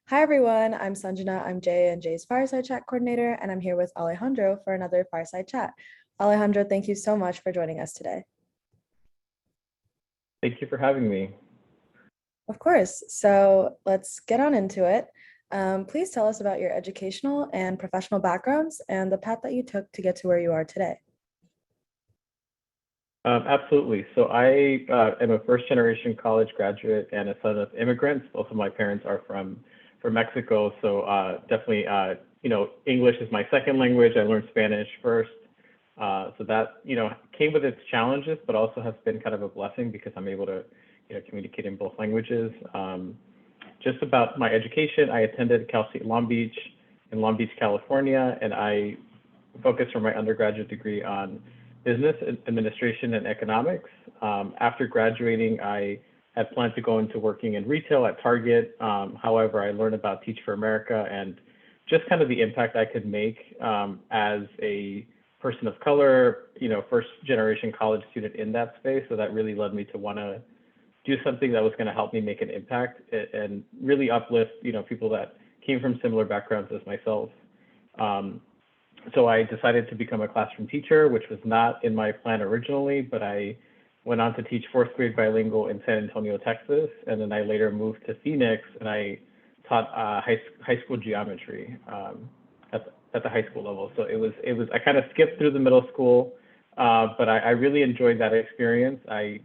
Hi everyone, I'm Sanjana. I'm J&J's Fireside Chat coordinator, and I'm here with Alejandro for another Fireside Chat. Alejandro, thank you so much for joining us today. Thank you for having me. Of course. So let's get on into it. Please tell us about your educational and professional backgrounds and the path that you took to get to where you are today. Absolutely. So I am a first generation college graduate and a son of immigrants. Both of my parents are from Mexico. So definitely, English is my second language. I learned Spanish first. So that, came with its challenges, but also has been kind of a blessing because I'm able to, communicate in both languages. Just about my education, I attended Cal State Long Beach in Long Beach, California, and I focused for my undergraduate degree on business administration and economics. After graduating, I had planned to go into working in retail at Target. However, I learned about Teach for America and just kind of the impact I could make as a person of color, first generation college student in that space. So that really led me to want to do something that was going to help me make an impact and really uplift, people that came from similar backgrounds as myself. So I decided to become a classroom teacher, which was not in my plan originally, but I went on to teach fourth grade bilingual in San Antonio, Texas. And then I later moved to Phoenix and I taught high school geometry at the high school level. So I kind of skipped through the middle school, but I really enjoyed that experience. I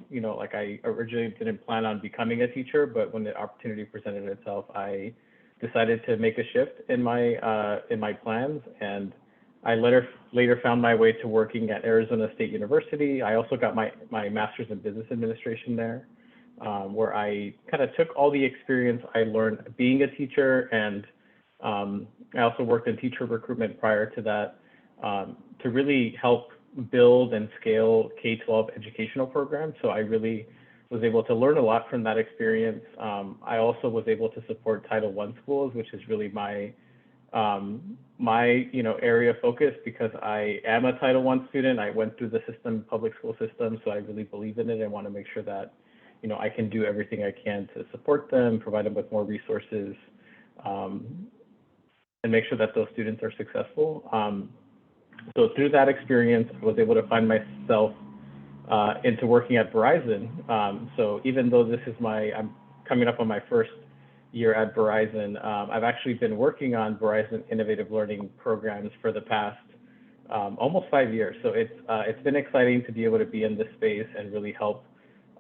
originally didn't plan on becoming a teacher, but when the opportunity presented itself, I decided to make a shift in my plans. And I later found my way to working at Arizona State University. I also got my master's in business administration there, where I kind of took all the experience I learned being a teacher, and I also worked in teacher recruitment prior to that to really help build and scale K-12 educational programs. So I really was able to learn a lot from that experience. I also was able to support Title I schools, which is really my area of focus because I am a Title I student. I went through the public school system, so I really believe in it and want to make sure that, I can do everything I can to support them, provide them with more resources, and make sure that those students are successful. So through that experience, I was able to find myself into working at Verizon. So even though I'm coming up on my first year at Verizon, I've actually been working on Verizon Innovative Learning programs for the past almost 5 years. So it's been exciting to be able to be in this space and really help.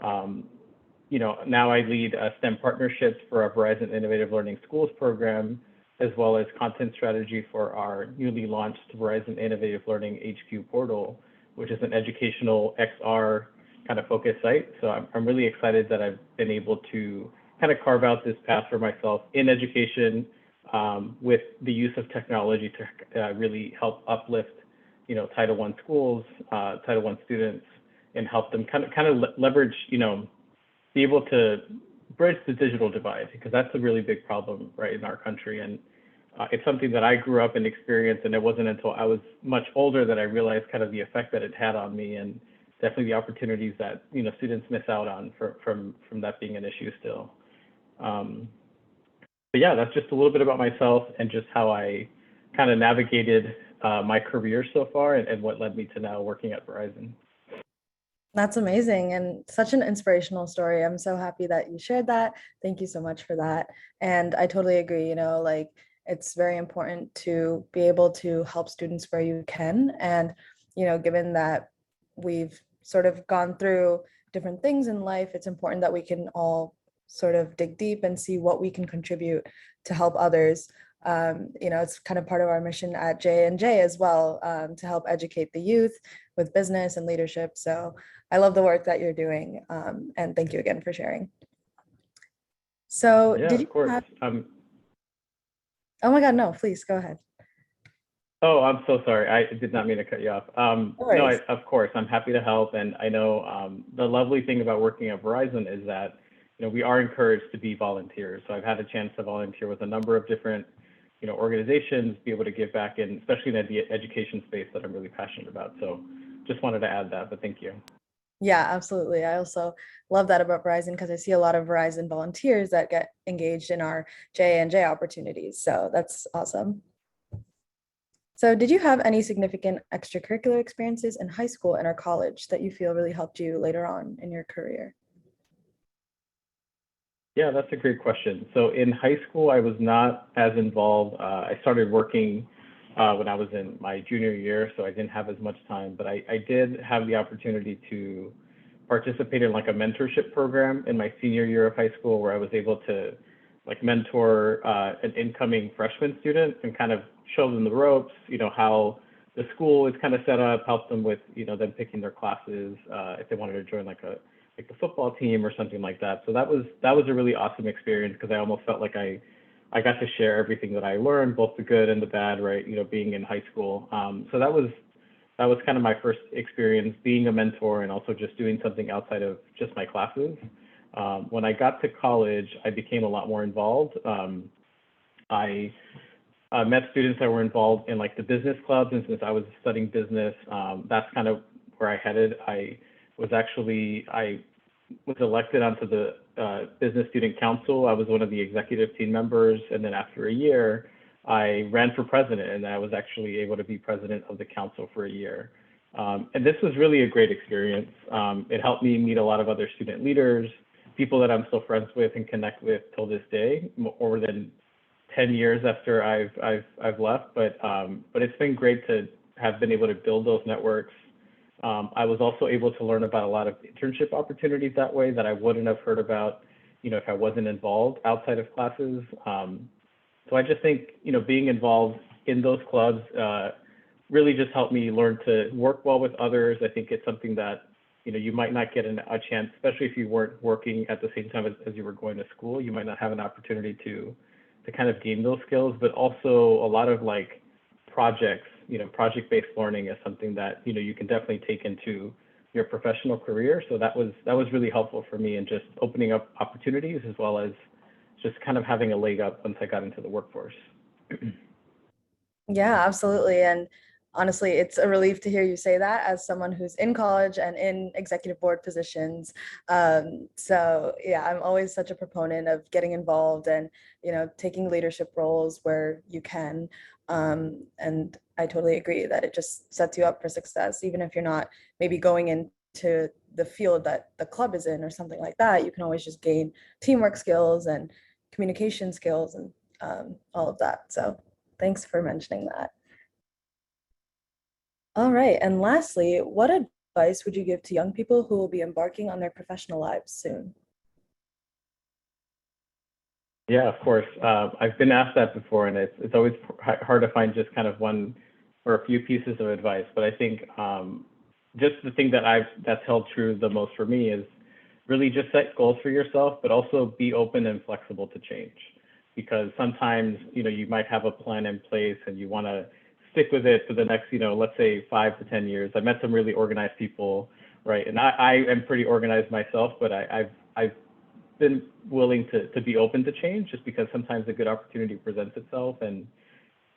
Now I lead STEM partnerships for our Verizon Innovative Learning Schools program, as well as content strategy for our newly launched Verizon Innovative Learning HQ portal, which is an educational XR kind of focus site. So I'm really excited that I've been able to kind of carve out this path for myself in education with the use of technology to really help uplift, Title I schools, Title I students, and help them kind of leverage, be able to bridge the digital divide, because that's a really big problem, right, in our country. And it's something that I grew up and experienced, and it wasn't until I was much older that I realized kind of the effect that it had on me, and definitely the opportunities that students miss out on from that being an issue still. But yeah, that's just a little bit about myself and just how I kind of navigated my career so far and what led me to now working at Verizon. That's amazing and such an inspirational story. I'm so happy that you shared that. Thank you so much for that. And I totally agree, it's very important to be able to help students where you can. And, given that we've sort of gone through different things in life, it's important that we can all sort of dig deep and see what we can contribute to help others. It's kind of part of our mission at J&J as well, to help educate the youth with business and leadership. So I love the work that you're doing, and thank you again for sharing. So yeah, did of you course. have... Oh my God, no, please go ahead. Oh, I'm so sorry. I did not mean to cut you off. No, of course, I'm happy to help. And I know the lovely thing about working at Verizon is that, we are encouraged to be volunteers. So I've had a chance to volunteer with a number of different, organizations, be able to give back in, especially in the education space that I'm really passionate about. So just wanted to add that, but thank you. Yeah, absolutely. I also love that about Verizon because I see a lot of Verizon volunteers that get engaged in our JANJ opportunities. So that's awesome. So did you have any significant extracurricular experiences in high school and or college that you feel really helped you later on in your career? Yeah, that's a great question. So in high school, I was not as involved. I started working when I was in my junior year, so I didn't have as much time. But I did have the opportunity to participate in like a mentorship program in my senior year of high school, where I was able to like mentor an incoming freshman student and kind of show them the ropes, how the school is kind of set up, help them with, them picking their classes if they wanted to join like the football team or something like that. So that was a really awesome experience because I almost felt like I got to share everything that I learned, both the good and the bad, right? Being in high school. So that was kind of my first experience being a mentor and also just doing something outside of just my classes. When I got to college, I became a lot more involved. I met students that were involved in like the business clubs, and since I was studying business, that's kind of where I headed. I was elected onto the business student council. I was one of the executive team members, and then after a year, I ran for president, and I was actually able to be president of the council for a year. And this was really a great experience. It helped me meet a lot of other student leaders, people that I'm still friends with and connect with till this day, more than 10 years after I've left. But it's been great to have been able to build those networks. I was also able to learn about a lot of internship opportunities that way that I wouldn't have heard about, if I wasn't involved outside of classes. So I just think, being involved in those clubs really just helped me learn to work well with others. I think it's something that, you might not get a chance, especially if you weren't working at the same time as you were going to school. You might not have an opportunity to kind of gain those skills, but also a lot of like projects, project-based learning is something that, you can definitely take into your professional career. So that was really helpful for me in just opening up opportunities as well as just kind of having a leg up once I got into the workforce. Yeah, absolutely. And honestly, it's a relief to hear you say that as someone who's in college and in executive board positions. So yeah, I'm always such a proponent of getting involved and, taking leadership roles where you can. And I totally agree that it just sets you up for success, even if you're not maybe going into the field that the club is in or something like that. You can always just gain teamwork skills and communication skills and all of that. So thanks for mentioning that. All right. And lastly, what advice would you give to young people who will be embarking on their professional lives soon? Yeah, of course. I've been asked that before, and it's always hard to find just kind of one or a few pieces of advice. But I think just the thing that's held true the most for me is really just set goals for yourself, but also be open and flexible to change. Because sometimes you might have a plan in place and you want to stick with it for the next let's say 5 to 10 years. I met some really organized people, right? And I am pretty organized myself, but I've been willing to be open to change just because sometimes a good opportunity presents itself and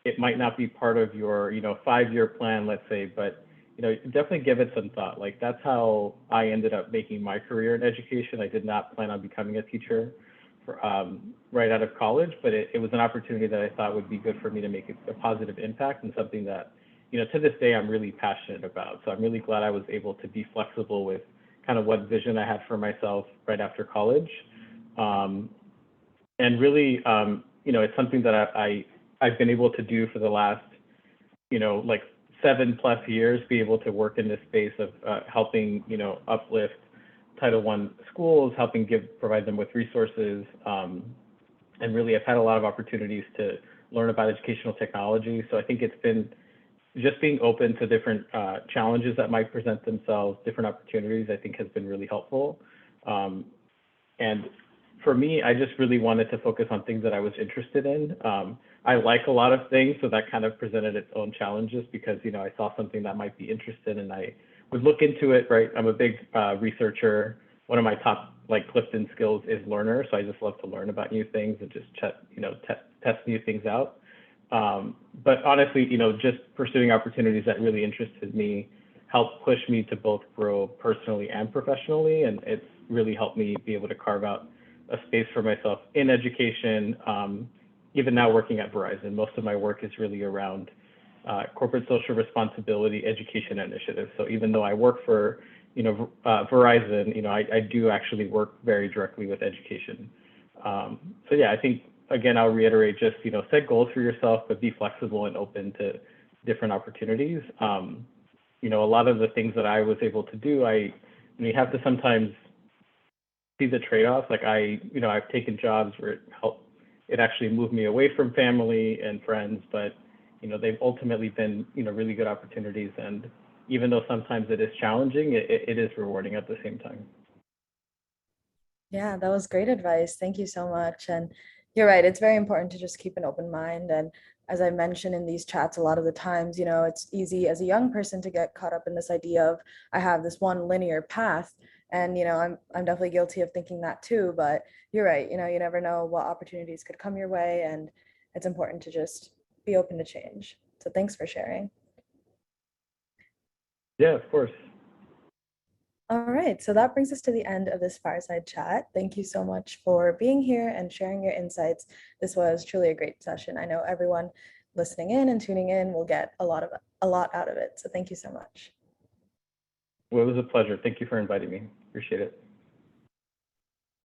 it might not be part of your 5-year plan, let's say, but definitely give it some thought. Like that's how I ended up making my career in education. I did not plan on becoming a teacher right out of college, but it was an opportunity that I thought would be good for me to make a positive impact and something that to this day I'm really passionate about. So I'm really glad I was able to be flexible with kind of what vision I had for myself right after college. um, and really, it's something that I've been able to do for the last, like 7+ years, be able to work in this space of helping, uplift Title I schools, helping provide them with resources, and really I've had a lot of opportunities to learn about educational technology. So I think it's been just being open to different challenges that might present themselves, different opportunities, I think has been really helpful. Um, and for me, I just really wanted to focus on things that I was interested in. I like a lot of things, so that kind of presented its own challenges because, I saw something that might be interested and I would look into it, right? I'm a big researcher. One of my top like Clifton skills is learner. So I just love to learn about new things and just test new things out. But honestly, just pursuing opportunities that really interested me helped push me to both grow personally and professionally. And it's really helped me be able to carve out a space for myself in education. Even now working at Verizon, most of my work is really around corporate social responsibility education initiatives. So even though I work for, Verizon, I do actually work very directly with education. So yeah, I think again, I'll reiterate just, set goals for yourself, but be flexible and open to different opportunities. A lot of the things that I was able to do, you have to sometimes see the trade-offs. Like I've taken jobs where it actually moved me away from family and friends, but they've ultimately been really good opportunities. And even though sometimes it is challenging, it is rewarding at the same time. Yeah, that was great advice. Thank you so much. And you're right, it's very important to just keep an open mind. And as I mentioned in these chats, a lot of the times, it's easy as a young person to get caught up in this idea of I have this one linear path. And I'm definitely guilty of thinking that too. But you're right, you never know what opportunities could come your way, and it's important to just be open to change. So thanks for sharing. Yeah, of course. All right, so that brings us to the end of this fireside chat. Thank you so much for being here and sharing your insights. This was truly a great session. I know everyone listening in and tuning in will get a lot out of it. So thank you so much. Well, it was a pleasure. Thank you for inviting me. Appreciate it.